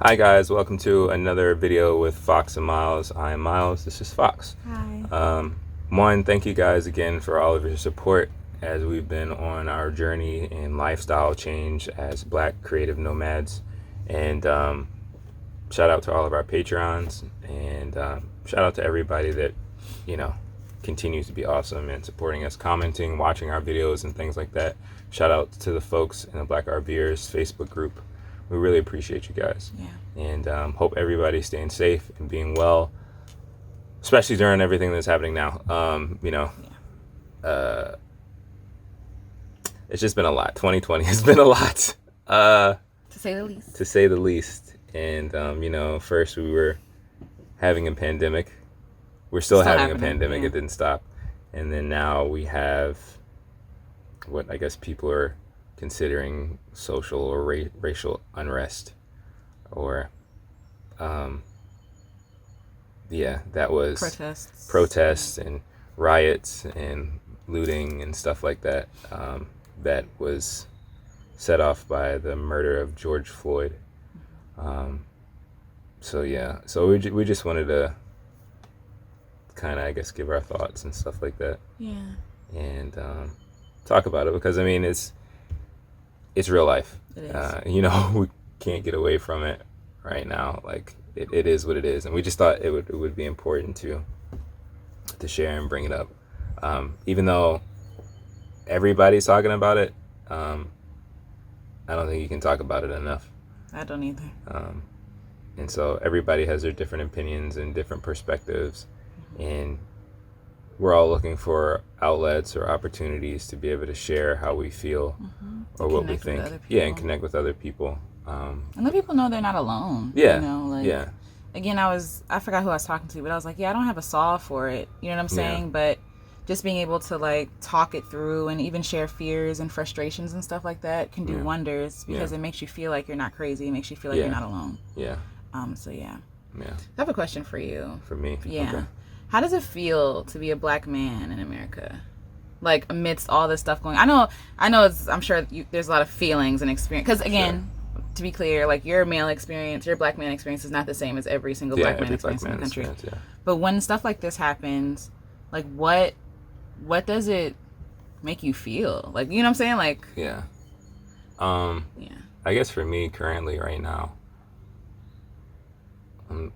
Hi guys, welcome to another video with Fox and Miles. I am Miles, this is Fox. Hi. One, thank you guys again for all of your support as we've been on our journey in lifestyle change as Black creative nomads. And shout out to all of our Patreons, and shout out to everybody that, continues to be awesome and supporting us, commenting, watching our videos and things like that. Shout out to the folks in the Black RVers Facebook group. We really appreciate you guys. Yeah. And hope everybody's staying safe and being well, especially during everything that's happening now. It's just been a lot. 2020 has been a lot. To say the least. To say the least. And, first we were having a pandemic. We're still having a pandemic. Yeah. It didn't stop. And then now we have what I guess people are considering social or racial unrest, or that was protests and riots and looting and stuff like that, that was set off by the murder of George Floyd. So we just wanted to kind of, I guess, give our thoughts and stuff like that. Yeah. And talk about it, because I mean it's real life. It is. We can't get away from it right now. Like it is what it is, and we just thought it would be important to share and bring it up. Even though everybody's talking about it, I don't think you can talk about it enough. I don't either. And so everybody has their different opinions and different perspectives, and we're all looking for outlets or opportunities to be able to share how we feel or what we think. Yeah, and connect with other people. And let people know they're not alone. Yeah. Again, I forgot who I was talking to, but I was like, I don't have a solve for it. You know what I'm saying? Yeah. But just being able to talk it through and even share fears and frustrations and stuff like that can do wonders, because it makes you feel like you're not crazy. It makes you feel like you're not alone. Yeah. Yeah. Yeah. I have a question for you. For me? Yeah. Okay. How does it feel to be a Black man in America? Amidst all this stuff going on. I know I'm sure there's a lot of feelings and experience. Because again, to be clear, your male experience, your Black man experience is not the same as every single Black man experience in the country. But when stuff like this happens, what does it make you feel? You know what I'm saying? Yeah. I guess for me currently right now,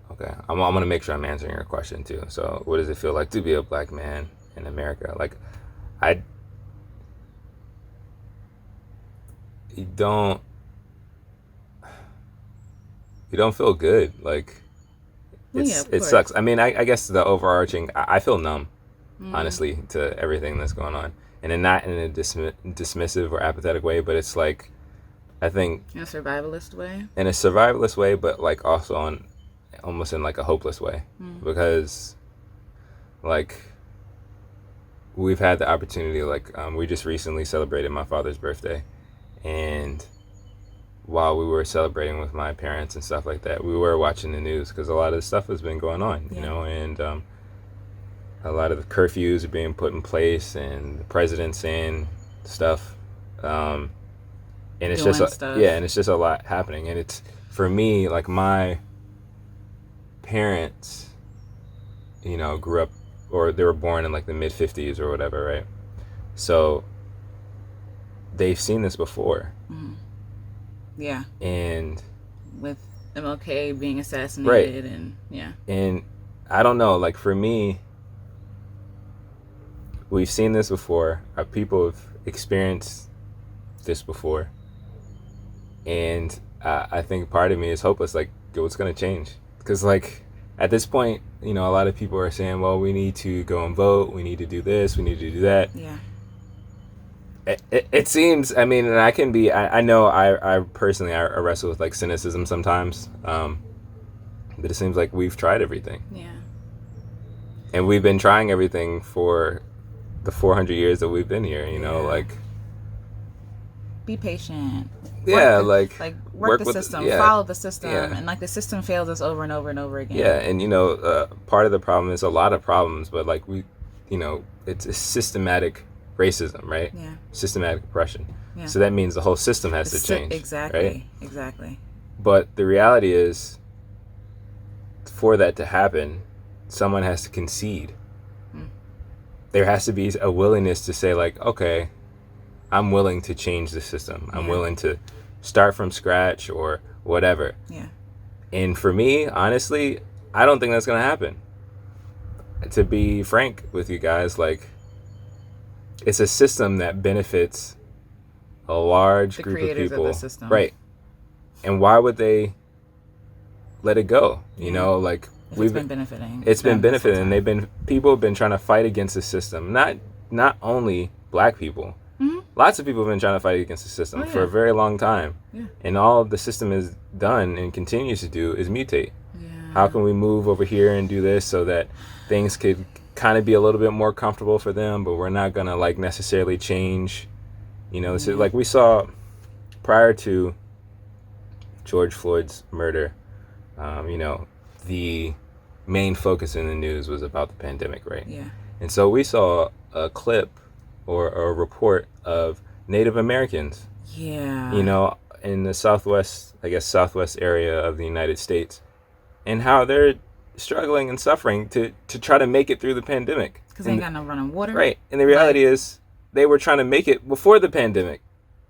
okay, I'm gonna make sure I'm answering your question too. So, what does it feel like to be a Black man in America? You don't feel good. It sucks. I mean, I guess the overarching, I feel numb, honestly, to everything that's going on, and then not in a dismissive or apathetic way, but it's I think in a survivalist way, but also almost in a hopeless way, because we've had the opportunity, we just recently celebrated my father's birthday, and while we were celebrating with my parents and stuff like that, we were watching the news, because a lot of the stuff has been going on, and a lot of the curfews are being put in place, and the president's saying stuff, and it's and it's just a lot happening. And it's, for me, my parents, grew up, or they were born in the mid 50s or whatever, right? So they've seen this before. Yeah. And with MLK being assassinated, right. And I don't know, for me, we've seen this before. Our people have experienced this before. And I think part of me is hopeless, what's going to change? Because, at this point, a lot of people are saying, well, we need to go and vote, we need to do this, we need to do that. Yeah. It seems, I mean, and I can be, I know I personally, I wrestle with cynicism sometimes, but it seems like we've tried everything. Yeah. And we've been trying everything for the 400 years that we've been here, be patient. Work the with system, follow the system, and the system fails us over and over and over again. Yeah, and part of the problem is a lot of problems, but it's a systematic racism, right? Yeah. Systematic oppression. Yeah. So that means the whole system has to change. Exactly. Right? Exactly. But the reality is, for that to happen, someone has to concede. There has to be a willingness to say, like, okay, I'm willing to change the system. I'm willing to start from scratch or whatever. Yeah. And for me, honestly, I don't think that's going to happen. To be frank with you guys, like, it's a system that benefits a large group of people. Of the system. Right. And why would they let it go? You know, like, it's been benefiting. It's been benefiting. People have been trying to fight against the system. Not only black people. Mm-hmm. Lots of people have been trying to fight against the system for a very long time. Yeah. And all the system has done and continues to do is mutate. Yeah. How can we move over here and do this so that things could kind of be a little bit more comfortable for them, but we're not going to like necessarily change, you know, this is, like we saw prior to George Floyd's murder, you know, the main focus in the news was about the pandemic, right? Yeah. And so we saw a clip or a report of Native Americans, yeah, you know, in the southwest area of the United States, and how they're struggling and suffering to try to make it through the pandemic. Because they ain't got no running water. Right. And the reality is they were trying to make it before the pandemic,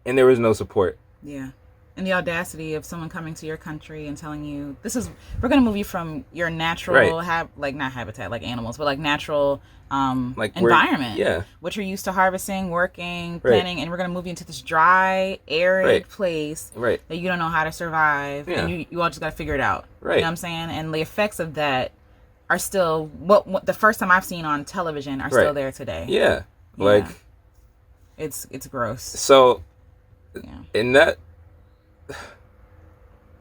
and there was no support. Yeah. And the audacity of someone coming to your country and telling you, we're going to move you from your natural, not habitat, like animals, but like natural environment. Yeah. What you're used to harvesting, working, planting, and we're going to move you into this dry, arid place that you don't know how to survive. Yeah. And you all just got to figure it out. Right. You know what I'm saying? And the effects of that are still, what the first time I've seen on television are still there today. Yeah. Like. It's gross. So, in that,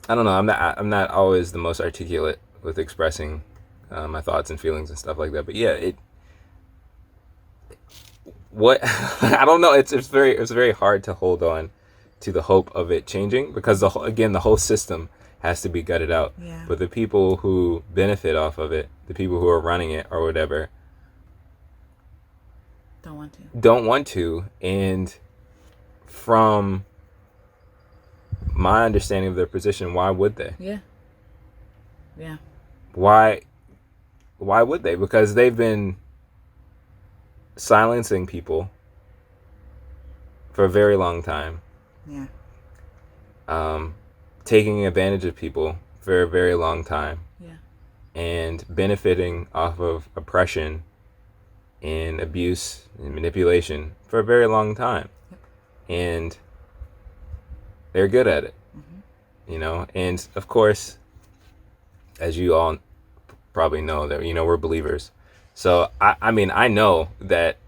I don't know. I'm not always the most articulate with expressing my thoughts and feelings and stuff like that. But yeah, I don't know. It's very hard to hold on to the hope of it changing, because the whole system has to be gutted out. Yeah. But the people who benefit off of it, the people who are running it or whatever, don't want to. And from my understanding of their position, why would they? Yeah. Why would they? Because they've been silencing people for a very long time. Yeah. Taking advantage of people for a very long time. Yeah. And benefiting off of oppression and abuse and manipulation for a very long time. Yep. And they're good at it. Mm-hmm. You know, and of course, as you all probably know, that, you know, we're believers. So I mean, I know that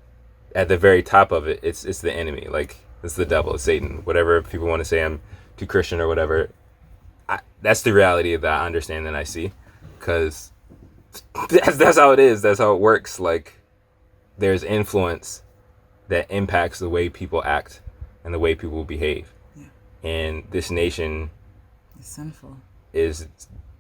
at the very top of it, it's the enemy. Like, it's the devil, it's Satan. Whatever people want to say, I'm too Christian or whatever. That's the reality that I understand and I see, because that's how it is. That's how it works. Like, there's influence that impacts the way people act and the way people behave. Yeah. And this nation is sinful. Is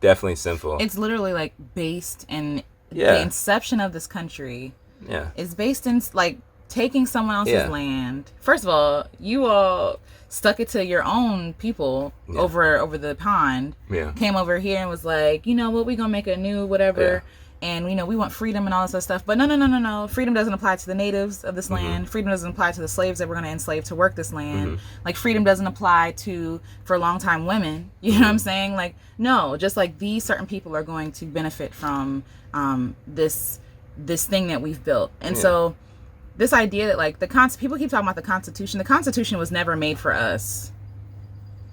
definitely sinful. It's literally like based in the inception of this country. Yeah. Is based in like taking someone else's land. First of all, you all stuck it to your own people over the pond. Yeah. Came over here and was like, you know what, we're gonna make a new whatever. Yeah. And, you know, we want freedom and all this other stuff. But no. Freedom doesn't apply to the natives of this land. Freedom doesn't apply to the slaves that we're going to enslave to work this land. Like, freedom doesn't apply for long-time women. You know what I'm saying? Like, no, just like these certain people are going to benefit from this thing that we've built. And so this idea that, like, people keep talking about the Constitution was never made for us.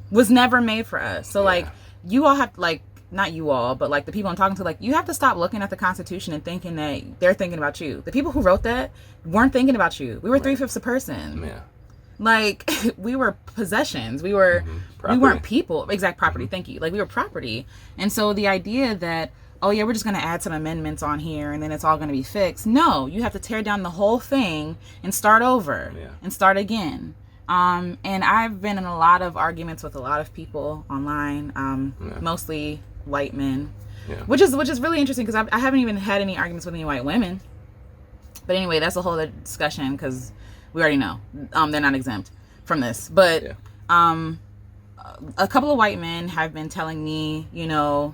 So, like, you all have to, like, not you all, but like the people I'm talking to, like, you have to stop looking at the Constitution and thinking that they're thinking about you. The people who wrote that weren't thinking about you. We were 3/5 a person. Yeah. Like, we were possessions. We weren't people. Exact property. Thank you. Like, we were property. And so the idea that, oh yeah, we're just going to add some amendments on here and then it's all going to be fixed. No, you have to tear down the whole thing and start over and start again. And I've been in a lot of arguments with a lot of people online, mostly white men, which is really interesting, because I haven't even had any arguments with any white women. But anyway, that's a whole other discussion, because we already know they're not exempt from this. But a couple of white men have been telling me,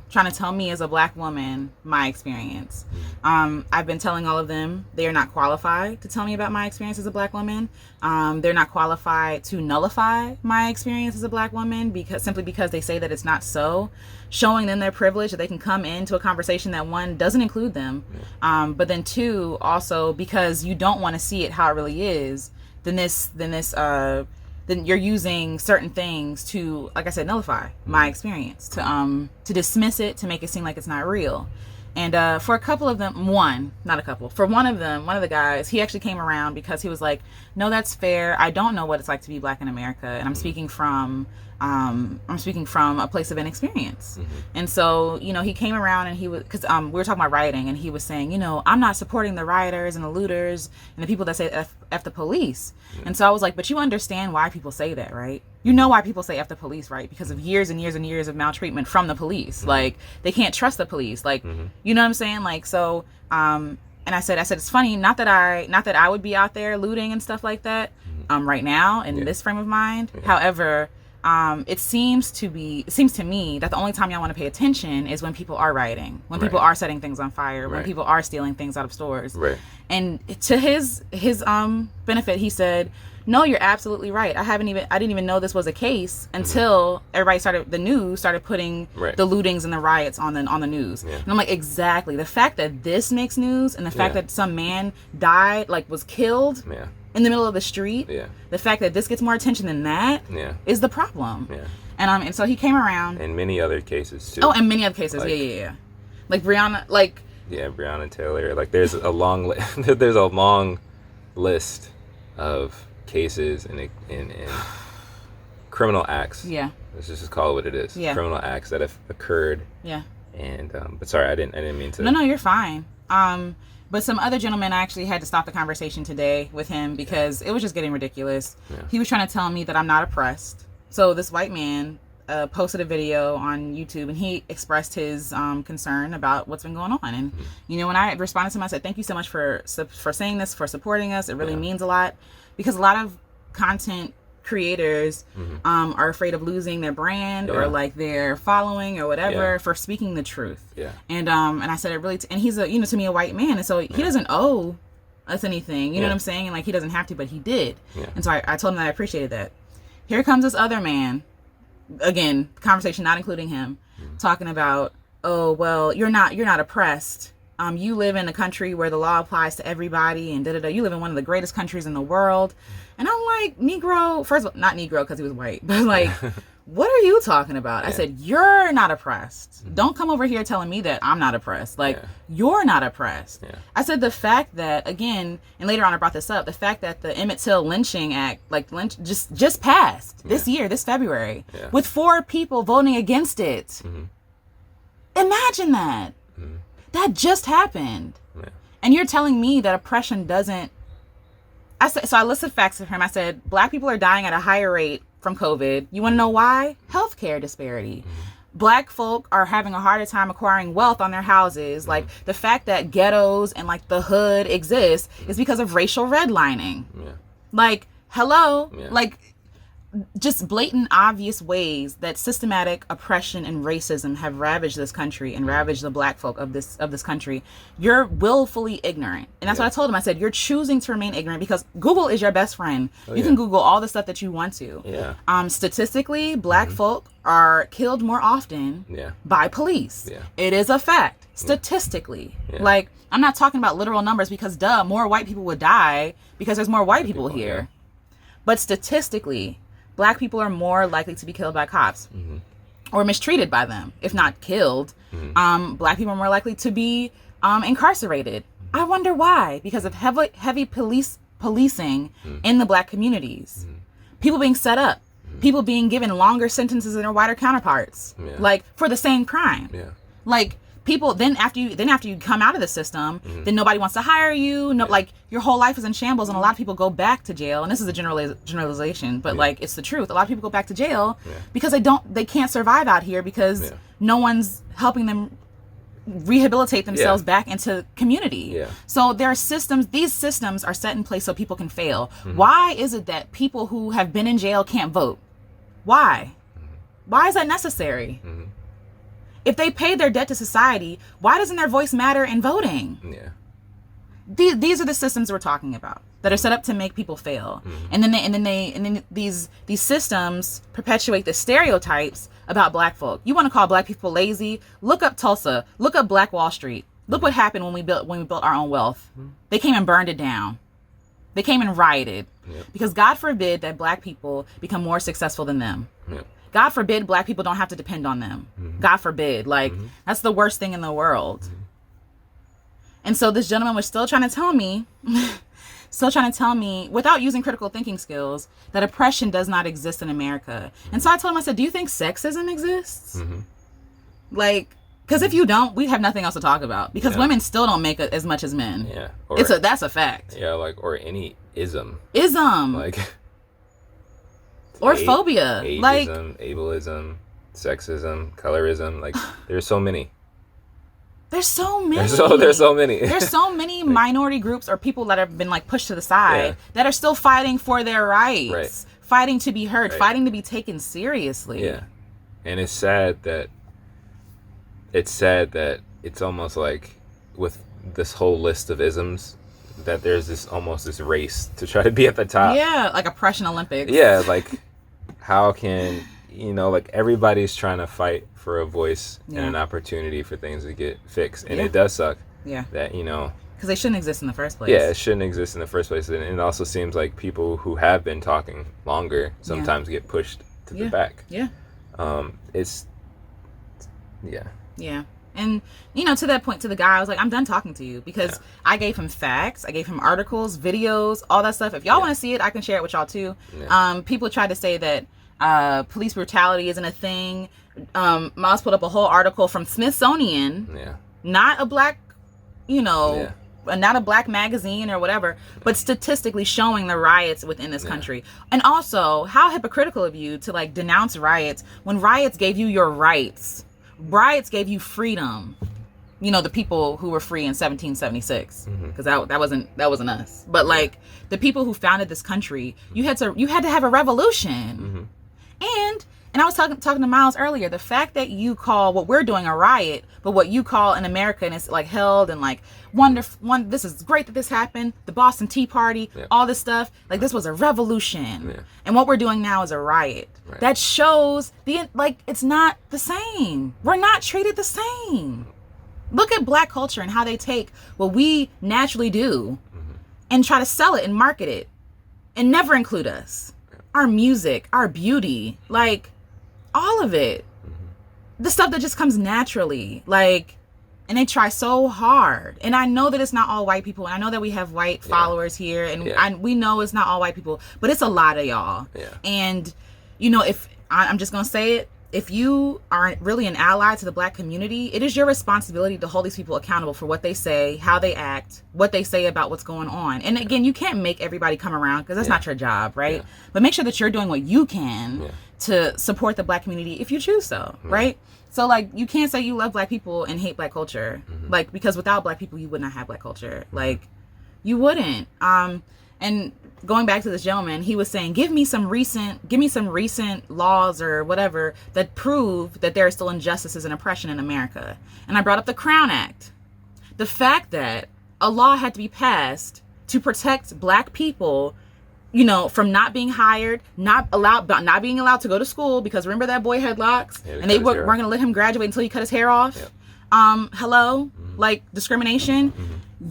trying to tell me as a black woman my experience. I've been telling all of them they are not qualified to tell me about my experience as a black woman. They're not qualified to nullify my experience as a black woman simply because they say that it's not so. Showing them their privilege, that they can come into a conversation that, one, doesn't include them, but then two, also because you don't want to see it how it really is, then you're using certain things to, like I said, nullify my experience, to dismiss it, to make it seem like it's not real. And for a couple of them, for one of them, one of the guys, he actually came around because he was like, no, that's fair. I don't know what it's like to be black in America. And I'm speaking from a place of inexperience. And so, he came around and he was, because we were talking about rioting, and he was saying, I'm not supporting the rioters and the looters and the people that say F the police. And so I was like, but you understand why people say that, right? You know why people say F the police, right? Because of years and years and years of maltreatment from the police. Like, they can't trust the police. Like, you know what I'm saying? Like, so, and I said, it's funny, not that I would be out there looting and stuff like that, right now in this frame of mind. However, it seems to me that the only time y'all want to pay attention is when people are rioting, when people are setting things on fire, when people are stealing things out of stores. And to his benefit, he said, no, you're absolutely right. I didn't even know this was a case until the news started putting the lootings and the riots on the news. And I'm like, exactly. The fact that this makes news, and the fact that some man died, like was killed in the middle of the street, the fact that this gets more attention than that is the problem. And so he came around. And many other cases too. Oh, and many other cases. Like, like Breonna, like. Yeah, Breonna Taylor. Like, there's a long list of cases and criminal acts. Let's just call it what it is. Criminal acts that have occurred. And but sorry, I didn't mean to. No, you're fine. But some other gentleman, I actually had to stop the conversation today with him because it was just getting ridiculous. He was trying to tell me that I'm not oppressed. So this white man posted a video on YouTube, and he expressed his concern about what's been going on. And when I responded to him, I said, thank you so much for saying this, for supporting us. It really means a lot, because a lot of content creators are afraid of losing their brand or like their following or whatever for speaking the truth. And I said, it really and he's to me, a white man, and so he doesn't owe us anything, you know what I'm saying, and like he doesn't have to, but he did. And so I told him that I appreciated that. Here comes this other man, again, conversation not including him, talking about, oh well, you're not oppressed. You live in a country where the law applies to everybody, and you live in one of the greatest countries in the world. And I'm like, Negro, first of all, not Negro because he was white, but like, what are you talking about? I said, you're not oppressed. Don't come over here telling me that I'm not oppressed. Like, you're not oppressed. I said, the fact that, again, and later on I brought this up, the fact that the Emmett Till lynching act, just passed this year, this February, with 4 people voting against it. Imagine that. That just happened. And you're telling me that oppression doesn't. So I listed facts for him. I said, black people are dying at a higher rate from COVID. You want to know why? Healthcare disparity. Black folk are having a harder time acquiring wealth on their houses. Like, the fact that ghettos and like the hood exists is because of racial redlining. Like, hello? Like, just blatant, obvious ways that systematic oppression and racism have ravaged this country and ravaged the black folk of this country. You're willfully ignorant. And that's what I told him. I said, you're choosing to remain ignorant because Google is your best friend. You can Google all the stuff that you want to. Statistically, black folk are killed more often by police. It is a fact. Statistically. Like, I'm not talking about literal numbers because, more white people would die because there's more white people here. But statistically, black people are more likely to be killed by cops or mistreated by them, if not killed. Black people are more likely to be incarcerated. I wonder why. Because of heavy policing in the black communities. People being set up. People being given longer sentences than their whiter counterparts. Like, for the same crime. Like, people, then after you come out of the system, then nobody wants to hire you. Like, your whole life is in shambles, and a lot of people go back to jail. And this is a generalization, but like, it's the truth. A lot of people go back to jail because they can't survive out here because no one's helping them rehabilitate themselves back into community. So there are systems. These systems are set in place so people can fail. Why is it that people who have been in jail can't vote? Why? Why is that necessary? Mm-hmm. If they paid their debt to society, why doesn't their voice matter in voting? Yeah. These are the systems we're talking about that are set up to make people fail. And then these systems perpetuate the stereotypes about black folk. You want to call black people lazy? Look up Tulsa. Look up Black Wall Street. Look what happened when we built our own wealth. They came and burned it down. They came and rioted. Yep. Because God forbid that black people become more successful than them. Yep. God forbid black people don't have to depend on them. God forbid. Like, that's the worst thing in the world. And so this gentleman was still trying to tell me, without using critical thinking skills, that oppression does not exist in America. And so I told him, I said, do you think sexism exists? Like, because if you don't, we have nothing else to talk about. Because women still don't make as much as men. Yeah. That's a fact. Yeah, like, or any ism. Like, or phobia. Ageism, like, ableism, sexism, colorism. Like, there's so many. There's so many. There's so many. There's so many minority groups or people that have been like pushed to the side that are still fighting for their rights, fighting to be heard, fighting to be taken seriously. Yeah, and it's sad that it's almost like with this whole list of isms that there's this race to try to be at the top. Yeah, like oppression Olympics. Yeah, like how can like everybody's trying to fight for a voice and an opportunity for things to get fixed, and it does suck. Yeah. That because they shouldn't exist in the first place. Yeah, it shouldn't exist in the first place, and it also seems like people who have been talking longer sometimes get pushed to the back. Yeah. It's. Yeah. Yeah. And, to that point, to the guy, I was like, I'm done talking to you because I gave him facts. I gave him articles, videos, all that stuff. If y'all want to see it, I can share it with y'all too. Yeah. People try to say that police brutality isn't a thing. Miles put up a whole article from Smithsonian. Yeah. Not a black, not a black magazine or whatever, but statistically showing the riots within this country. And also, how hypocritical of you to like denounce riots when riots gave you your rights. Riots gave you freedom. The people who were free in 1776, because that wasn't us. But like the people who founded this country, you had to have a revolution. And I was talking to Miles earlier. The fact that you call what we're doing a riot, but what you call in America and it's like held and like wonderful. This is great that this happened. The Boston Tea Party, all this stuff. Like this was a revolution, and what we're doing now is a riot. Right. That shows it's not the same. We're not treated the same. Look at black culture and how they take what we naturally do and try to sell it and market it and never include us. Our music, our beauty, like all of it. The stuff that just comes naturally. Like, and they try so hard. And I know that it's not all white people. And I know that we have white followers here. And we know it's not all white people. But it's a lot of y'all. Yeah. And, if I'm just going to say it, if you aren't really an ally to the black community, it is your responsibility to hold these people accountable for what they say, how they act, what they say about what's going on. And again, you can't make everybody come around because that's not your job, right? Yeah. But make sure that you're doing what you can to support the black community if you choose so, right? So like you can't say you love black people and hate black culture. Like because without black people you would not have black culture. Like you wouldn't. And going back to this gentleman, he was saying, give me some recent laws or whatever that prove that there are still injustices and oppression in America. And I brought up the Crown Act. The fact that a law had to be passed to protect black people, from not being hired, not being allowed to go to school, because remember that boy had locks and they weren't going to let him graduate until he cut his hair off. Hello, like discrimination.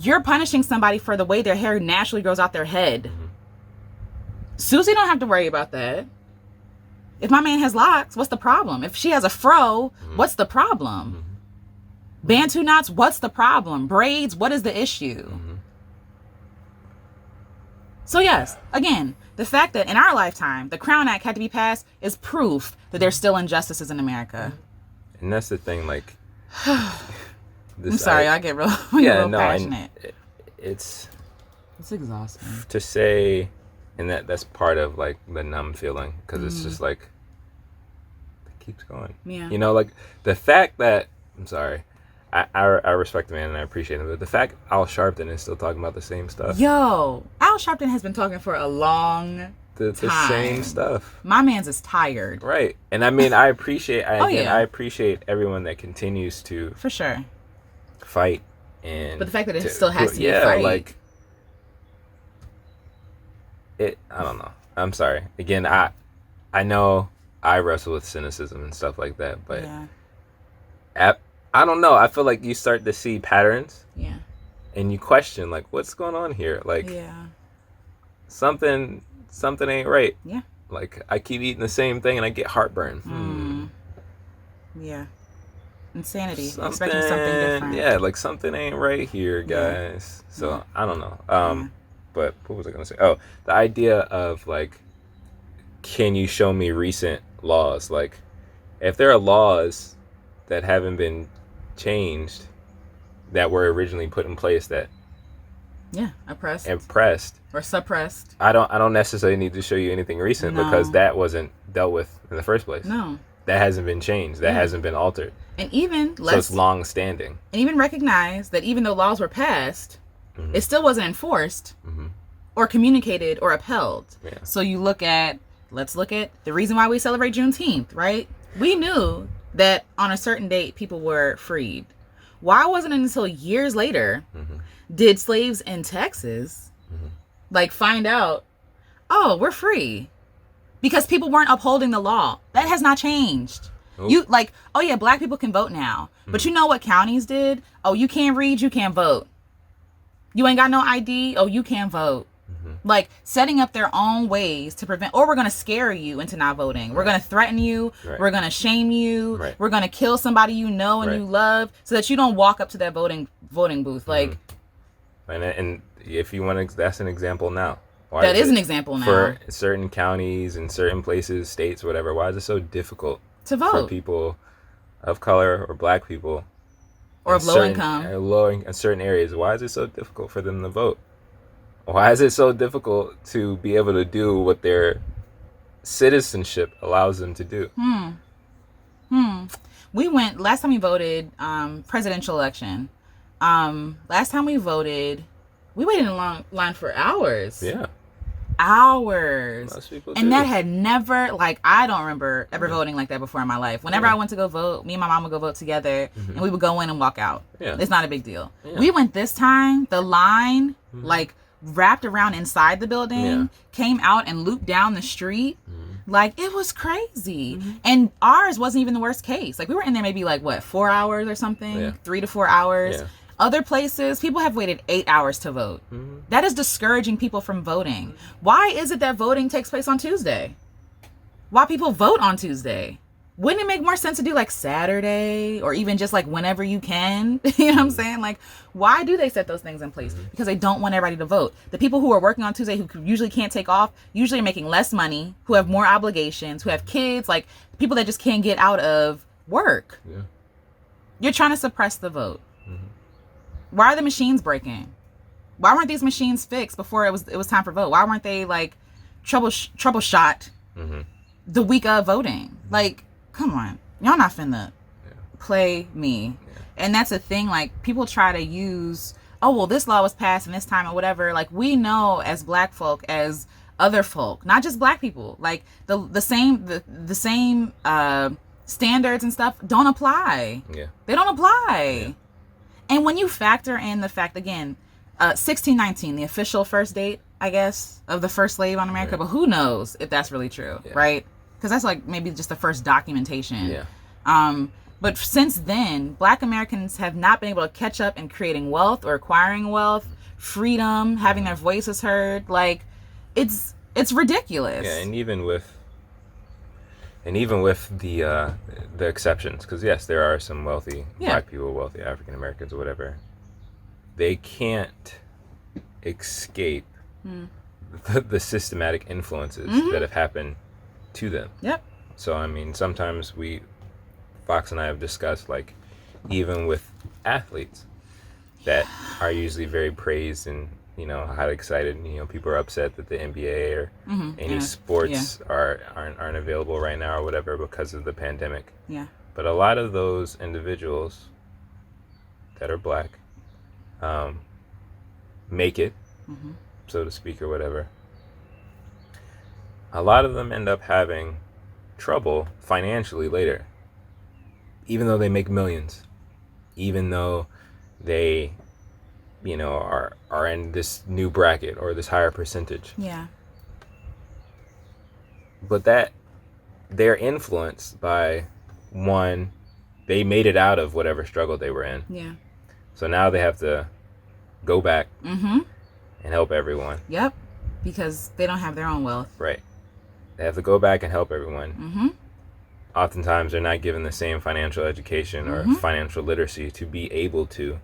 You're punishing somebody for the way their hair naturally grows out their head. Susie don't have to worry about that. If my man has locks, what's the problem? If she has a fro, what's the problem? Bantu knots, what's the problem? Braids, what is the issue? So yes, again, the fact that in our lifetime, the Crown Act had to be passed is proof that there's still injustices in America. And that's the thing, like... I'm sorry, I get real passionate. It's exhausting. To say... And that's part of like the numb feeling because it's just like it keeps going. Yeah. Like the fact that I'm sorry, I respect the man and I appreciate him, but the fact Al Sharpton is still talking about the same stuff. Yo, Al Sharpton has been talking for a long the same stuff. My man's is tired. Right. And I mean, I appreciate yeah. I appreciate everyone that continues to for sure fight. And but the fact that it still has to be a fight. Like I don't know. I'm sorry. Again, I know I wrestle with cynicism and stuff like that, but I don't know. I feel like you start to see patterns. Yeah. And you question, like, what's going on here? Like, something ain't right. Yeah. Like, I keep eating the same thing and I get heartburn. Yeah. Insanity. Expecting something different. Yeah, like something ain't right here, guys. So I don't know. But what was I gonna say? Oh, the idea of like, can you show me recent laws? Like, if there are laws that haven't been changed that were originally put in place that oppressed or suppressed, I don't necessarily need to show you anything recent because that wasn't dealt with in the first place. No, that hasn't been changed. That hasn't been altered. And even so it's long standing. And even recognize that even though laws were passed, it still wasn't enforced or communicated or upheld. Yeah. So let's look at the reason why we celebrate Juneteenth, right? We knew that on a certain date people were freed. Why wasn't it until years later did slaves in Texas like find out, oh, we're free? Because people weren't upholding the law. That has not changed. Nope. You like, oh yeah, black people can vote now. But you know what counties did? Oh, you can't read, you can't vote. You ain't got no ID, oh, you can't vote. Like setting up their own ways to prevent, or we're going to scare you into not voting. We're going to threaten you. We're going to shame you. We're going to kill somebody you know and you love so that you don't walk up to that voting booth. Like, and if you want to, that's an example now. That is an example now. For certain counties and certain places, states, whatever, why is it so difficult to vote for people of color or black people or of low income in certain areas? Why is it so difficult for them to vote? Why is it so difficult to be able to do what their citizenship allows them to do? We went last time we voted presidential election. Last time we voted, we waited in a long line for hours. Yeah. Hours. Most people and do. That had never, like, I don't remember ever voting like that before in my life. Whenever I went to go vote, me and my mom would go vote together and we would go in and walk out. Yeah. It's not a big deal. Yeah. We went this time, the line, like, wrapped around inside the building, came out and looped down the street. Like, it was crazy. And ours wasn't even the worst case. Like, we were in there maybe like, 4 hours or something? 3 to 4 hours. Yeah. Other places, people have waited 8 hours to vote. That is discouraging people from voting. Why is it that voting takes place on Tuesday? Why people vote on Tuesday? Wouldn't it make more sense to do like Saturday or even just like whenever you can? You know what I'm saying? Like, why do they set those things in place? Because they don't want everybody to vote. The people who are working on Tuesday who usually can't take off, usually are making less money, who have more obligations, who have kids, like people that just can't get out of work. Yeah. You're trying to suppress the vote. Why are the machines breaking? Why weren't these machines fixed before it was time for vote? Why weren't they like troubleshot the week of voting? Like, come on, y'all not finna play me. And that's the thing, like, people try to use, oh, well, this law was passed in this time or whatever. Like, we know as black folk, as other folk, not just black people, like the same standards and stuff don't apply. They don't apply. And when you factor in the fact, again, 1619, the official first date, I guess, of the first slave on America, but who knows if that's really true, right? Because that's like maybe just the first documentation. But since then, black Americans have not been able to catch up in creating wealth or acquiring wealth, freedom, having their voices heard. Like, it's ridiculous. Yeah, and even with the exceptions, because yes, there are some wealthy black people, wealthy African Americans or whatever, they can't escape the systematic influences that have happened to them. So I mean, sometimes Fox and I have discussed, like, even with athletes that are usually very praised and, you know, highly excited, you know, people are upset that the NBA or any sports aren't available right now or whatever because of the pandemic. But a lot of those individuals that are black make it, so to speak, or whatever. a lot of them end up having trouble financially later, even though they make millions, even though they, are in this new bracket or this higher percentage. Yeah. But that they're influenced by, one, they made it out of whatever struggle they were in. Yeah. So now they have to go back Mm-hmm. and help everyone. Yep. Because they don't have their own wealth. Right. They have to go back and help everyone. Mm-hmm. Oftentimes they're not given the same financial education Mm-hmm. or financial literacy to be able to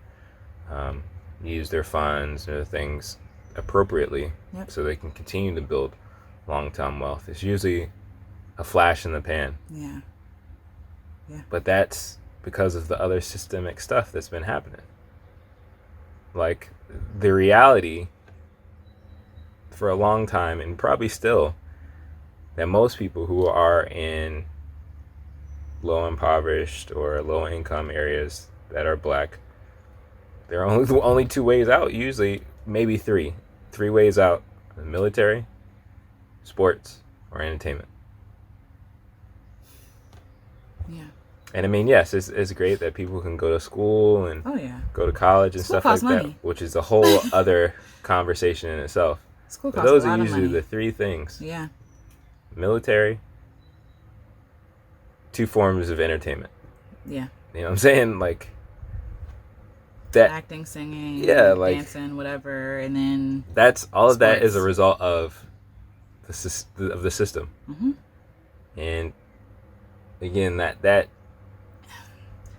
use their funds or things appropriately. Yep. So they can continue to build long-term wealth. It's usually a flash in the pan. Yeah. But that's because of the other systemic stuff that's been happening. Like, the reality for a long time, and probably still, that most people who are in low impoverished or low income areas that are black, there are only two ways out, usually, maybe three ways out: the military, sports, or entertainment. Yeah. And I mean, yes, it's great that people can go to school and go to college and School stuff like costs money. that, which is a whole other conversation in itself. School But costs those a lot are of usually money. the three things: Yeah. military, two forms of entertainment. Yeah. You know what I'm saying? Like that. Acting, singing, like dancing, whatever, and then that's all of that is a sports. result of the system. Mm-hmm. And again, that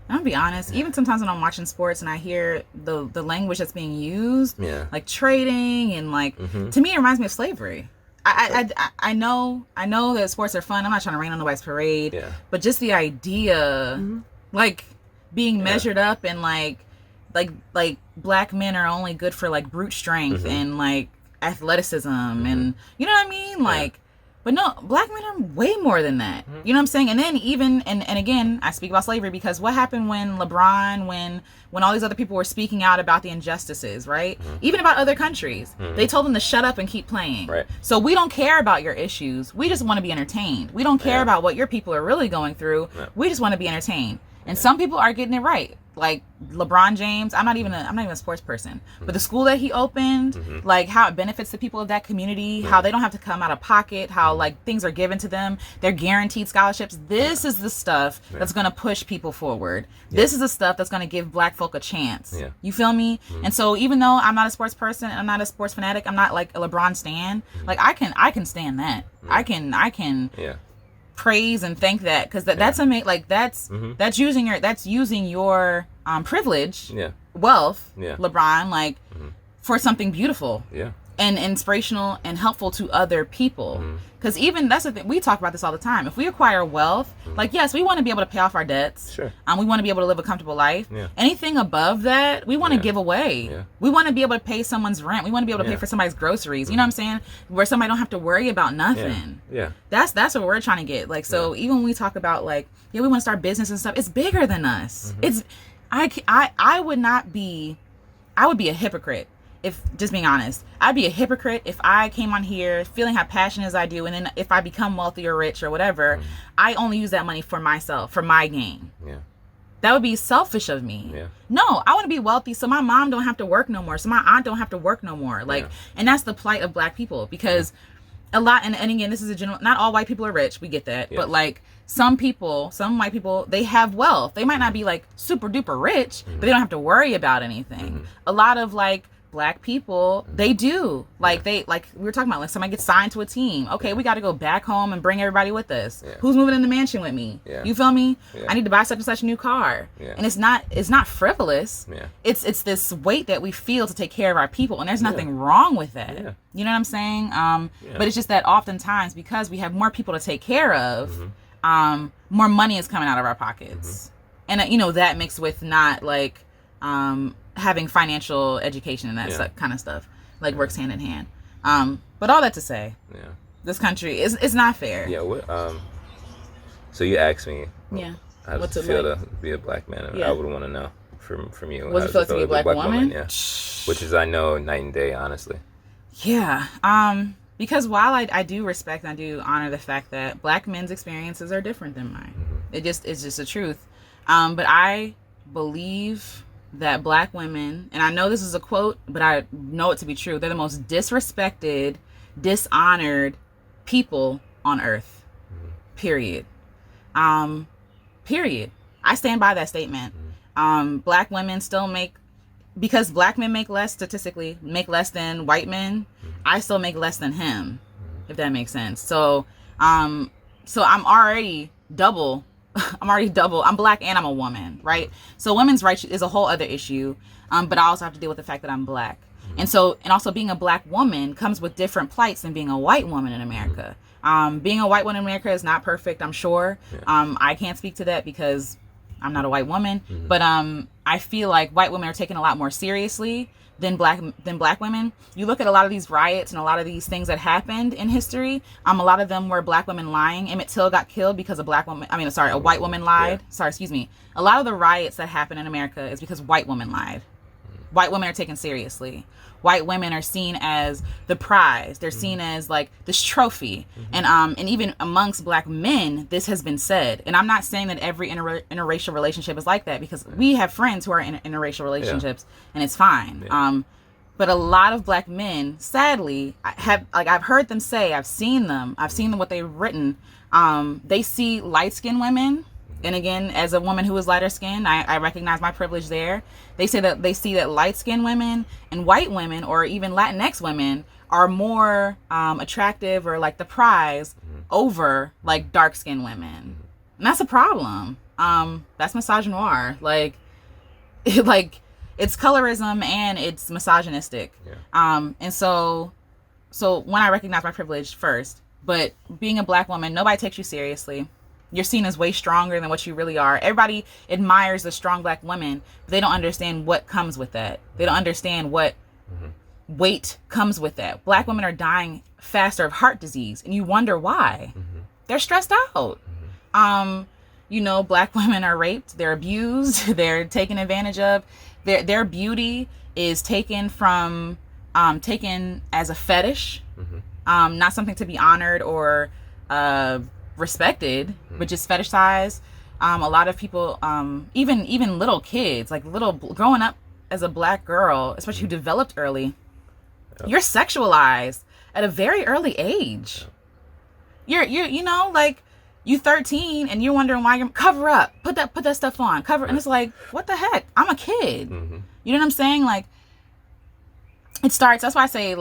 I'm gonna be honest. Even sometimes when I'm watching sports and I hear the language that's being used, like trading and like, to me it reminds me of slavery. I know that sports are fun. I'm not trying to rain on nobody's parade, but just the idea, like being measured up and like black men are only good for like brute strength and like athleticism and you know what I mean, like. But no, black men are way more than that. You know what I'm saying? And then even, and again, I speak about slavery because what happened when LeBron, when all these other people were speaking out about the injustices, right? Even about other countries. They told them to shut up and keep playing. Right. So we don't care about your issues. We just want to be entertained. We don't care about what your people are really going through. We just want to be entertained. And some people are getting it right. Like LeBron James, I'm not even a sports person, but the school that he opened, like how it benefits the people of that community, how they don't have to come out of pocket, how like things are given to them, they're guaranteed scholarships. This is the stuff that's going to push people forward. This is the stuff that's going to give black folk a chance. You feel me? And so even though I'm not a sports person, I'm not a sports fanatic, I'm not like a LeBron stan, like I can stand that. I can praise and thank that, because that's that's using your privilege, wealth, LeBron, like for something beautiful, and inspirational and helpful to other people. Because even that's the thing, we talk about this all the time. If we acquire wealth, like yes, we want to be able to pay off our debts. Sure. We want to be able to live a comfortable life. Anything above that, we want to give away. We want to be able to pay someone's rent. We want to be able to pay for somebody's groceries. You know what I'm saying? Where somebody don't have to worry about nothing. That's what we're trying to get. Like, so even when we talk about like, we want to start business and stuff, it's bigger than us. It's I would be a hypocrite. If just being honest, I'd be a hypocrite if I came on here feeling how passionate as I do, and then if I become wealthy or rich or whatever, I only use that money for myself, for my gain. That would be selfish of me. No, I want to be wealthy so my mom don't have to work no more, so my aunt don't have to work no more. Like, and that's the plight of black people, because a lot, and again, this is a general, not all white people are rich, we get that, but like some white people, they have wealth. They might not be like super duper rich, but they don't have to worry about anything. A lot of like black people, they do, like they, like we were talking about, like somebody gets signed to a team, okay, we got to go back home and bring everybody with us. Who's moving in the mansion with me? You feel me? I need to buy such and such a new car. And it's not frivolous. It's this weight that we feel to take care of our people, and there's nothing wrong with that. You know what I'm saying? But it's just that oftentimes, because we have more people to take care of, more money is coming out of our pockets. And you know, that mixed with not like having financial education and that kind of stuff, like works hand in hand. But all that to say, this country is not fair. So you asked me, how does What's it it feel like? to be a black man? And I would want to know from you. What's it feel like to be a black woman? Which is, I know, night and day, honestly. Because while I do respect and I do honor the fact that black men's experiences are different than mine, it's just the truth. But I believe that black women, and I know this is a quote, but I know it to be true, they're the most disrespected, dishonored people on earth. Period. Period. I stand by that statement. Black women still make, because black men make less, statistically make less than white men, I still make less than him, if that makes sense. So I'm already double. I'm black and I'm a woman, right? So women's rights is a whole other issue. But I also have to deal with the fact that I'm black. And also being a black woman comes with different plights than being a white woman in America. Being a white woman in America is not perfect, I'm sure. I can't speak to that because I'm not a white woman. But I feel like white women are taken a lot more seriously than black women. You look at a lot of these riots and a lot of these things that happened in history. A lot of them were black women lying. Emmett Till got killed because a white woman lied. A lot of the riots that happen in America is because white women lied. White women are taken seriously. White women are seen as the prize. They're seen as like this trophy. And even amongst black men, this has been said. And I'm not saying that every interracial relationship is like that, because we have friends who are in interracial relationships and it's fine. But a lot of black men, sadly, I've heard them say, I've seen them what they've written. They see light-skinned women. And again, as a woman who is lighter skinned, I recognize my privilege there. They say that they see that light-skinned women and white women, or even Latinx women, are more attractive or like the prize over like dark-skinned women. And that's a problem. That's misogynoir. Like it's colorism and it's misogynistic. And so when I recognize my privilege first, but being a black woman, nobody takes you seriously. You're seen as way stronger than what you really are. Everybody admires the strong black women, but they don't understand what comes with that. They don't understand what weight comes with that. Black women are dying faster of heart disease, and you wonder why. They're stressed out. Black women are raped, they're abused, they're taken advantage of. Their beauty is taken as a fetish, not something to be honored or respected, but just fetishized. A lot of people, even little kids, growing up as a black girl, especially who developed early, you're sexualized at a very early age. You're 13 and you're wondering why you're cover up, put that stuff on, cover, and it's like, what the heck? I'm a kid. You know what I'm saying? Like, it starts. That's why I say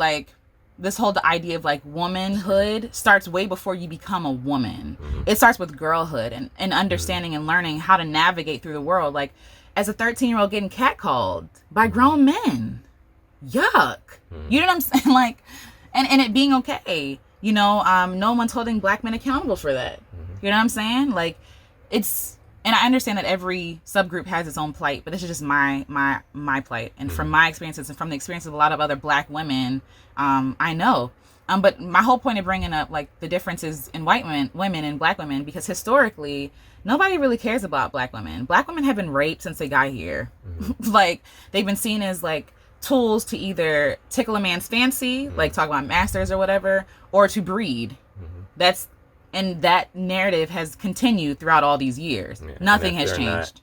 this whole idea of womanhood starts way before you become a woman. It starts with girlhood and understanding and learning how to navigate through the world. Like, as a 13-year-old getting catcalled by grown men, yuck. You know what I'm saying? And it being okay. No one's holding black men accountable for that. You know what I'm saying? And I understand that every subgroup has its own plight, but this is just my plight. And from my experiences and from the experience of a lot of other black women, I know. But my whole point of bringing up the differences in white women and black women, because historically, nobody really cares about black women. Black women have been raped since they got here. They've been seen as tools to either tickle a man's fancy, talk about masters or whatever, or to breed. And that narrative has continued throughout all these years. Nothing has changed.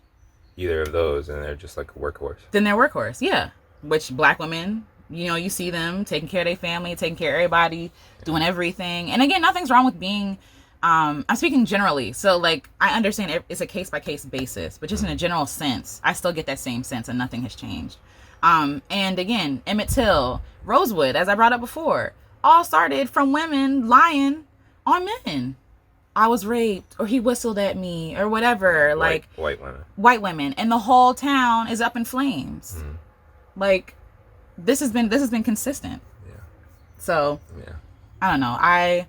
Either of those, and they're just like a workhorse. Then they're workhorse, yeah. Which black women, you see them taking care of their family, taking care of everybody, doing everything. And again, nothing's wrong with being, I'm speaking generally. So I understand it's a case by case basis, but just in a general sense, I still get that same sense and nothing has changed. And again, Emmett Till, Rosewood, as I brought up before, all started from women lying on men. I was raped, or he whistled at me, or whatever. White women, and the whole town is up in flames. This has been consistent. So I don't know. I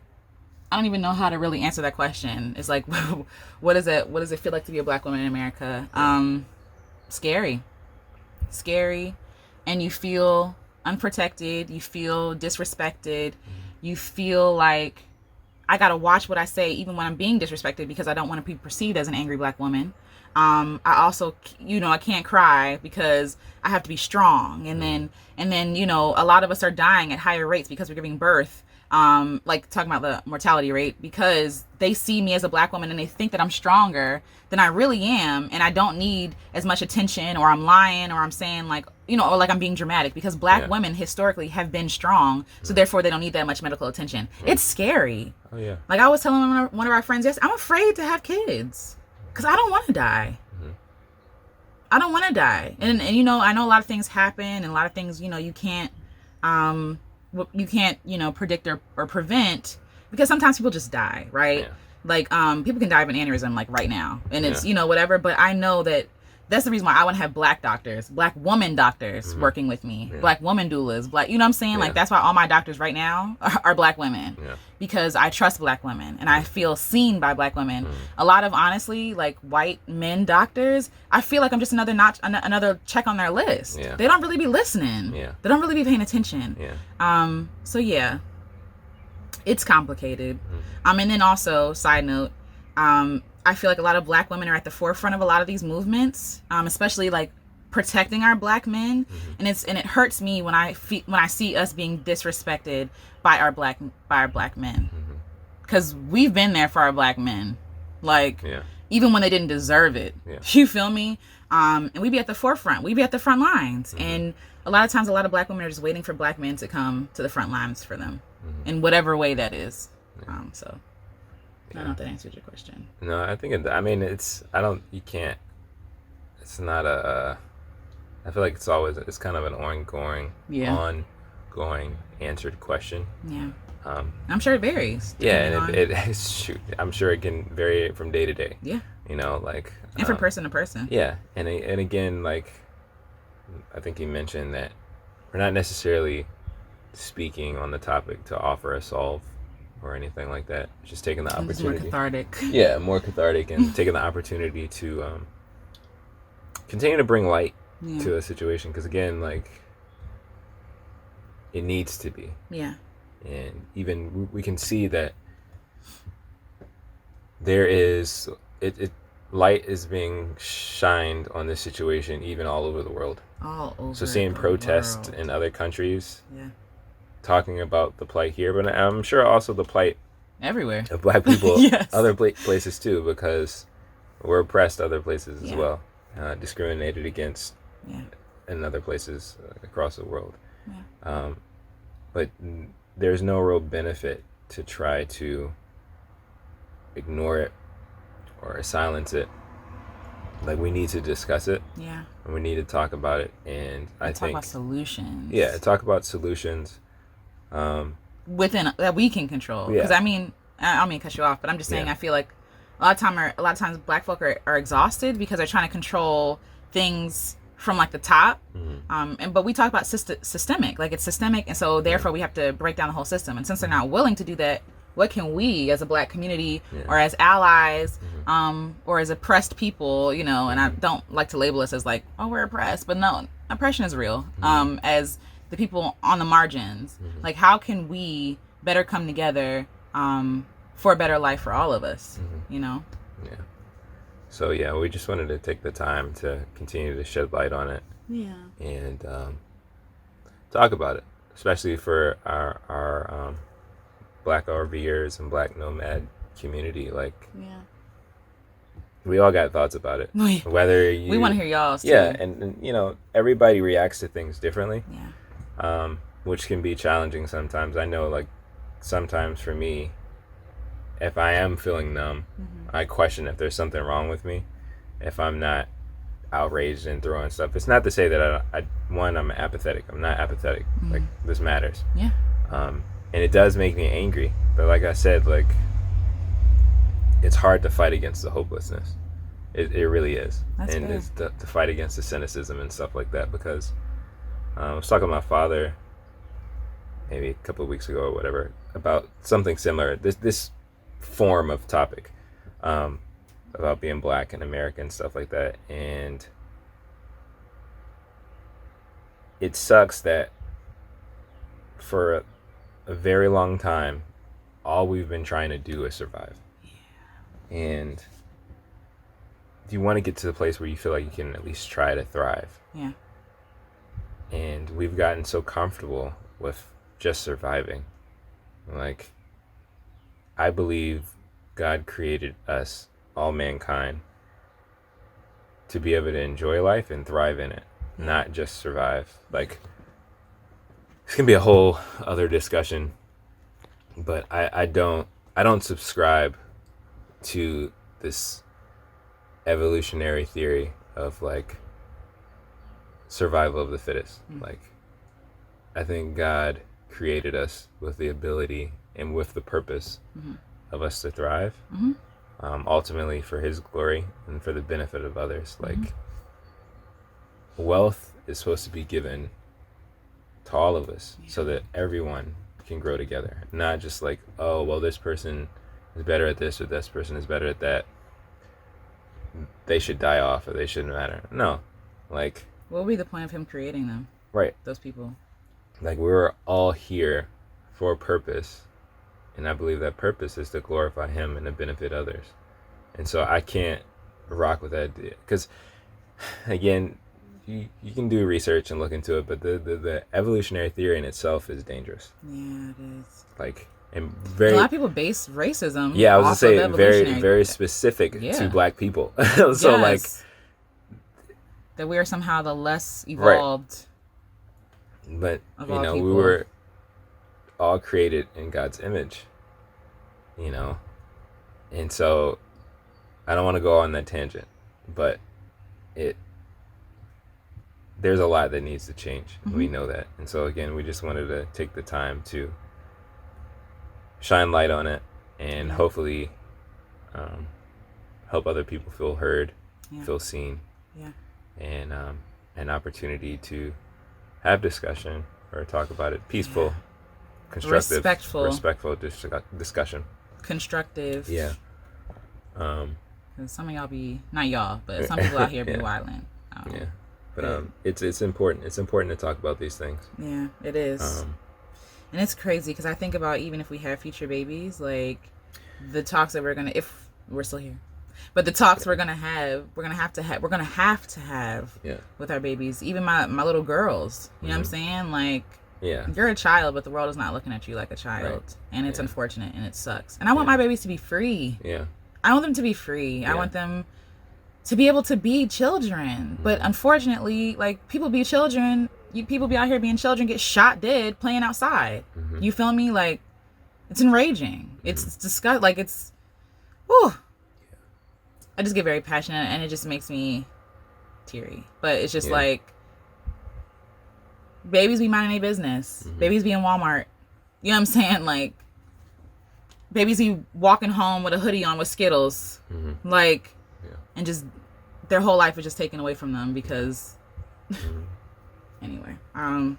don't even know how to really answer that question. It's what does it feel like to be a black woman in America? Scary, and you feel unprotected. You feel disrespected. You feel like I gotta watch what I say even when I'm being disrespected, because I don't want to be perceived as an angry black woman. I also, I can't cry because I have to be strong. And then, a lot of us are dying at higher rates because we're giving birth like talking about the mortality rate, because they see me as a black woman and they think that I'm stronger than I really am, and I don't need as much attention, or I'm lying, or I'm saying like, you know, or like I'm being dramatic, because black women historically have been strong, so therefore they don't need that much medical attention. It's scary. Oh yeah. Like I was telling one of our friends yesterday, I'm afraid to have kids because I don't want to die. I don't want to die. And you know, I know a lot of things happen, and a lot of things, you know, you can't, you know, predict or prevent, because sometimes people just die, right? Yeah. Like, people can die of an aneurysm like right now, and it's, you know, whatever. But I know that that's the reason why I want to have black doctors, black woman doctors working with me, black woman doulas, black, you know what I'm saying? Like, that's why all my doctors right now are black women, because I trust black women and I feel seen by black women. A lot of, honestly, like white men doctors, I feel like I'm just another notch, another check on their list. They don't really be listening. They don't really be paying attention. So yeah, it's complicated. And then also, side note, I feel like a lot of black women are at the forefront of a lot of these movements, especially like protecting our black men, and it hurts me when I see us being disrespected by our black men, because we've been there for our black men, like even when they didn't deserve it. You feel me? And we be at the forefront, we be at the front lines, and a lot of times a lot of black women are just waiting for black men to come to the front lines for them, in whatever way that is. So I don't know if that answered your question. No, I think it's not a, I feel like it's kind of an ongoing answered question. I'm sure it varies. And I'm sure it can vary from day to day. You know, like, and from person to person. And again, like, I think you mentioned that we're not necessarily speaking on the topic to offer a solve or anything like that. Just taking the opportunity. More cathartic. More cathartic, and taking the opportunity to continue to bring light to a situation, because again, like, it needs to be. And even we can see that there is light is being shined on this situation, even all over the world. So seeing protests in other countries, talking about the plight here, but I'm sure also the plight everywhere of black people, other places too, because we're oppressed other places as well, discriminated against in other places across the world. But there's no real benefit to try to ignore it or silence it. Like, we need to discuss it. And we need to talk about it. And I think talk about solutions. Talk about solutions. Within that we can control. Because I mean, I don't mean to cut you off, but I'm just saying I feel like a lot of times black folk are exhausted because they're trying to control things from like the top. But we talk about systemic, like it's systemic, and so therefore we have to break down the whole system. And since they're not willing to do that, what can we as a black community or as allies or as oppressed people, you know, and I don't like to label us as like, oh, we're oppressed, but no, oppression is real. As the people on the margins, like, how can we better come together for a better life for all of us, you know? So we just wanted to take the time to continue to shed light on it, and talk about it, especially for our Black RVers and Black nomad community. Like, we all got thoughts about it. Whether we want to hear y'all's too. And you know, everybody reacts to things differently, which can be challenging sometimes. I know, like, sometimes for me, if I am feeling numb, I question if there's something wrong with me, if I'm not outraged and throwing stuff. It's not to say that I'm apathetic. I'm not apathetic. Like, this matters. And it does make me angry, but like I said, like, it's hard to fight against the hopelessness. It really is. And it's to fight against the cynicism and stuff like that, because I was talking to my father maybe a couple of weeks ago or whatever about something similar, this form of topic, about being black in America and stuff like that. And it sucks that for a very long time, all we've been trying to do is survive. And you want to get to the place where you feel like you can at least try to thrive. And we've gotten so comfortable with just surviving Like, I believe God created us, all mankind, to be able to enjoy life and thrive in it, not just survive. Like, it's gonna be a whole other discussion, but I don't subscribe to this evolutionary theory of like survival of the fittest. Like, I think God created us with the ability and with the purpose of us to thrive, ultimately for His glory and for the benefit of others. Like, wealth is supposed to be given to all of us so that everyone can grow together, not just like, oh, well, this person is better at this or this person is better at that, they should die off or they shouldn't matter. No, like, what would be the point of Him creating them? Right. Those people. Like, we're all here for a purpose, and I believe that purpose is to glorify Him and to benefit others. And so I can't rock with that idea, because again, you can do research and look into it, but the evolutionary theory in itself is dangerous. Yeah, it is. Like, and very, a lot of people base racism. Yeah, I was off gonna say of very specific to Black people. So like, that we are somehow the less evolved. Right. But you know, we were all created in God's image. You know, and so I don't want to go on that tangent, but there's a lot that needs to change. We know that. And so again, we just wanted to take the time to shine light on it and hopefully help other people feel heard, feel seen, and an opportunity to have discussion or talk about it. Peaceful, constructive, respectful discussion. Constructive. Yeah. Because some of y'all not y'all, but some people out here be wilding. Yeah. But it's important. It's important to talk about these things. Yeah, it is. And it's crazy because I think about, even if we have future babies, like the talks that if we're still here, but the talks we're gonna have to have with our babies, even my little girls. You know what I'm saying? Like, you're a child, but the world is not looking at you like a child, and it's unfortunate and it sucks. And I want my babies to be free. Yeah, I want them to be free. I want them to be able to be children. But unfortunately, like, people be children. People be out here being children, get shot dead playing outside. You feel me? Like, it's enraging. It's disgusting. Like, it's, whew. I just get very passionate, and it just makes me teary. But it's just like, babies be minding their business. Babies be in Walmart. You know what I'm saying? Like, babies be walking home with a hoodie on with Skittles. Like, and just their whole life is just taken away from them because anyway, and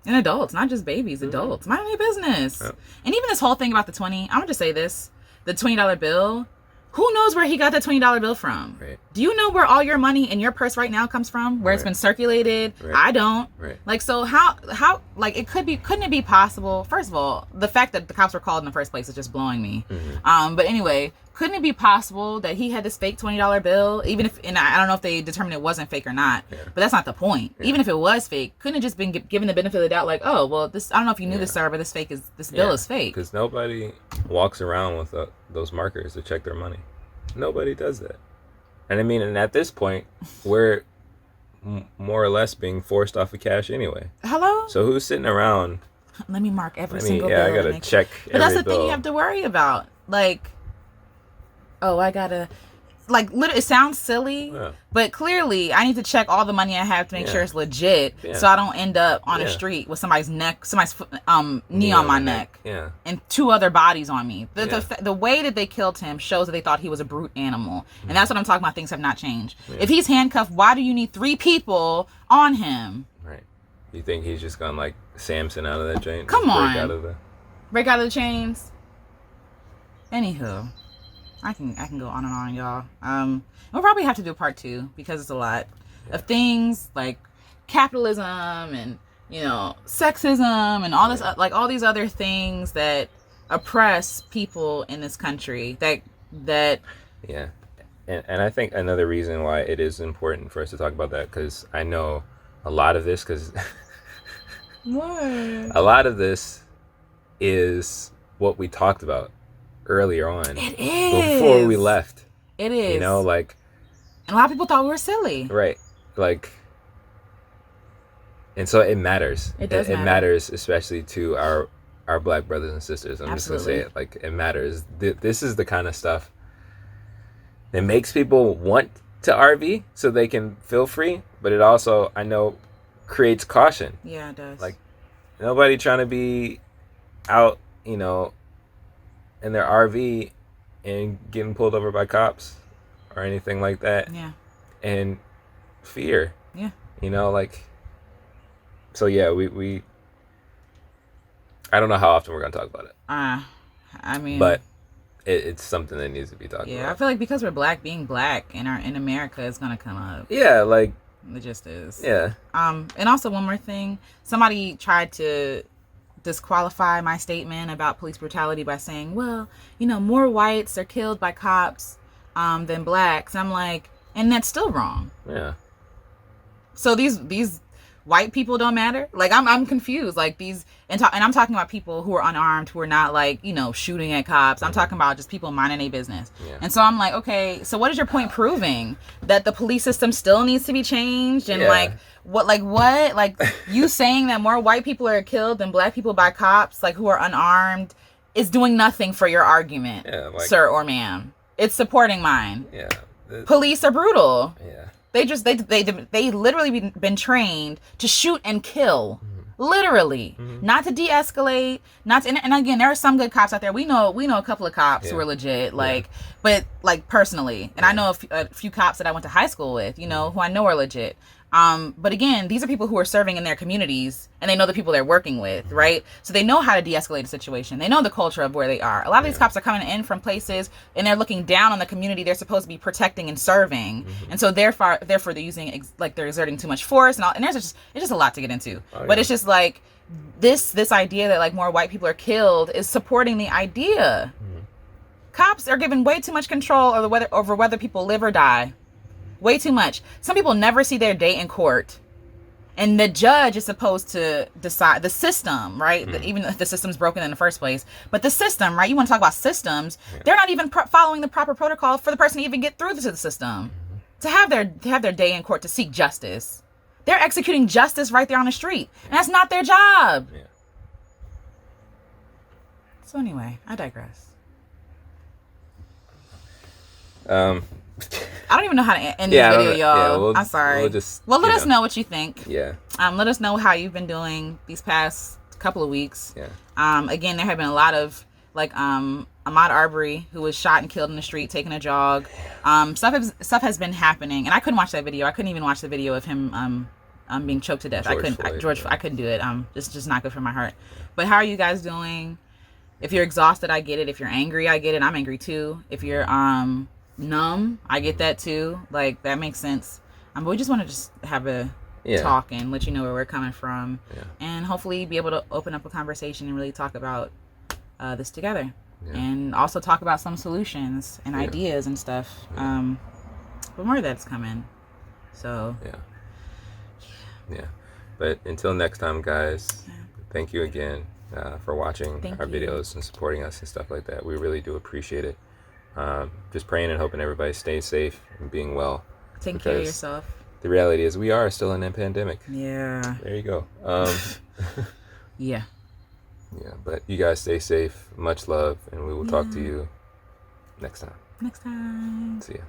adults, not just babies, adults minding their business. And even this whole thing about the 20, I'm gonna just say this, the $20 bill, who knows where he got that $20 bill from? Do you know where all your money in your purse right now comes from, where it's been circulated? I don't. Like, so how like, couldn't it be possible? First of all, the fact that the cops were called in the first place is just blowing me. But anyway, couldn't it be possible that he had this fake $20 bill, even if, and I don't know if they determined it wasn't fake or not, but that's not the point. Even if it was fake, couldn't it just been given the benefit of the doubt, like, oh, well, this, I don't know if you knew this, sir, but this bill is fake. Because nobody walks around with those markers to check their money. Nobody does that. And I mean, and at this point, we're more or less being forced off of cash anyway. Hello? So who's sitting around? Let me mark every single bill. I gotta check every bill. But that's the thing you have to worry about. Like, oh, I gotta, like, literally, it sounds silly, but clearly I need to check all the money I have to make sure it's legit, so I don't end up on a street with somebody's knee on my neck, and 2 other bodies on me. The way that they killed him shows that they thought he was a brute animal, and that's what I'm talking about. Things have not changed. If he's handcuffed, why do you need 3 people on him? Right. You think he's just gonna, like, Samson out of that chain? Come on. Break out of the chains. Anywho. I can go on and on, y'all. We'll probably have to do a part 2 because it's a lot of things like capitalism and, you know, sexism and all this, like, all these other things that oppress people in this country. That. Yeah, and I think another reason why it is important for us to talk about that, because I know a lot of this, because what? A lot of this is what we talked about earlier on. It is. Before we left. It is. You know, like... And a lot of people thought we were silly. Right. Like... And so it matters. It does matter. It matters, especially to our black brothers and sisters. I'm Absolutely. just going to say it. Like, it matters. This is the kind of stuff that makes people want to RV so they can feel free. But it also, I know, creates caution. Yeah, it does. Like, nobody trying to be out, you know, in their RV and getting pulled over by cops or anything like that. Yeah. And fear. Yeah. You know, like... So yeah, we I don't know how often we're gonna talk about it. I mean, but it's something that needs to be talked about. Yeah, I feel like because we're black, being black in America is gonna come up. Yeah, like it just is. Yeah. And also one more thing, somebody tried to disqualify my statement about police brutality by saying, well, you know, more whites are killed by cops than blacks. I'm like, and that's still wrong. Yeah. So these white people don't matter. Like I'm confused. Like these, and I'm talking about people who are unarmed, who are not like, you know, shooting at cops. I'm talking about just people minding their business. Yeah. And so I'm like, okay, so what is your point proving? That the police system still needs to be changed? And what you saying that more white people are killed than black people by cops, like who are unarmed, is doing nothing for your argument, sir or ma'am. It's supporting mine. Yeah. Police are brutal. Yeah. They literally been trained to shoot and kill, literally, not to de-escalate, not to, and again, there are some good cops out there. We know a couple of cops who are legit, but like personally, and I know a few cops that I went to high school with, you know, who I know are legit. But again, these are people who are serving in their communities and they know the people they're working with, right? So they know how to de-escalate a situation. They know the culture of where they are. A lot of these cops are coming in from places and they're looking down on the community they're supposed to be protecting and serving. And so therefore they're using, they're exerting too much force and all. And it's just a lot to get into. But it's just like this idea that like more white people are killed is supporting the idea. Cops are given way too much control over whether people live or die. Way too much. Some people never see their day in court. And the judge is supposed to decide the system, right? Even if the system's broken in the first place. But the system, right? You want to talk about systems. They're not even following the proper protocol for the person to even get through to the system. To have their day in court to seek justice. They're executing justice right there on the street. And that's not their job. Yeah. So anyway, I digress. I don't even know how to end this video, y'all. I'm sorry. Let us know what you think. Yeah. Let us know how you've been doing these past couple of weeks. Yeah. Again, there have been a lot of like Ahmaud Arbery, who was shot and killed in the street taking a jog. Stuff has been happening, and I couldn't watch that video. I couldn't even watch the video of him being choked to death. I couldn't do it. It's just not good for my heart. But how are you guys doing? If you're exhausted, I get it. If you're angry, I get it. I'm angry too. If you're numb, I get that too. Like that makes sense. But we just want to just have a talk and let you know where we're coming from, and hopefully be able to open up a conversation and really talk about this together, and also talk about some solutions and ideas and stuff. But more of that's coming. So yeah. But until next time, guys, thank you again for watching our videos and supporting us and stuff like that. We really do appreciate it. Just praying and hoping everybody stays safe and being well. Take care of yourself. The reality is we are still in a pandemic. Yeah. There you go. Yeah. Yeah, but you guys stay safe. Much love, and we will talk to you next time. Next time. See ya.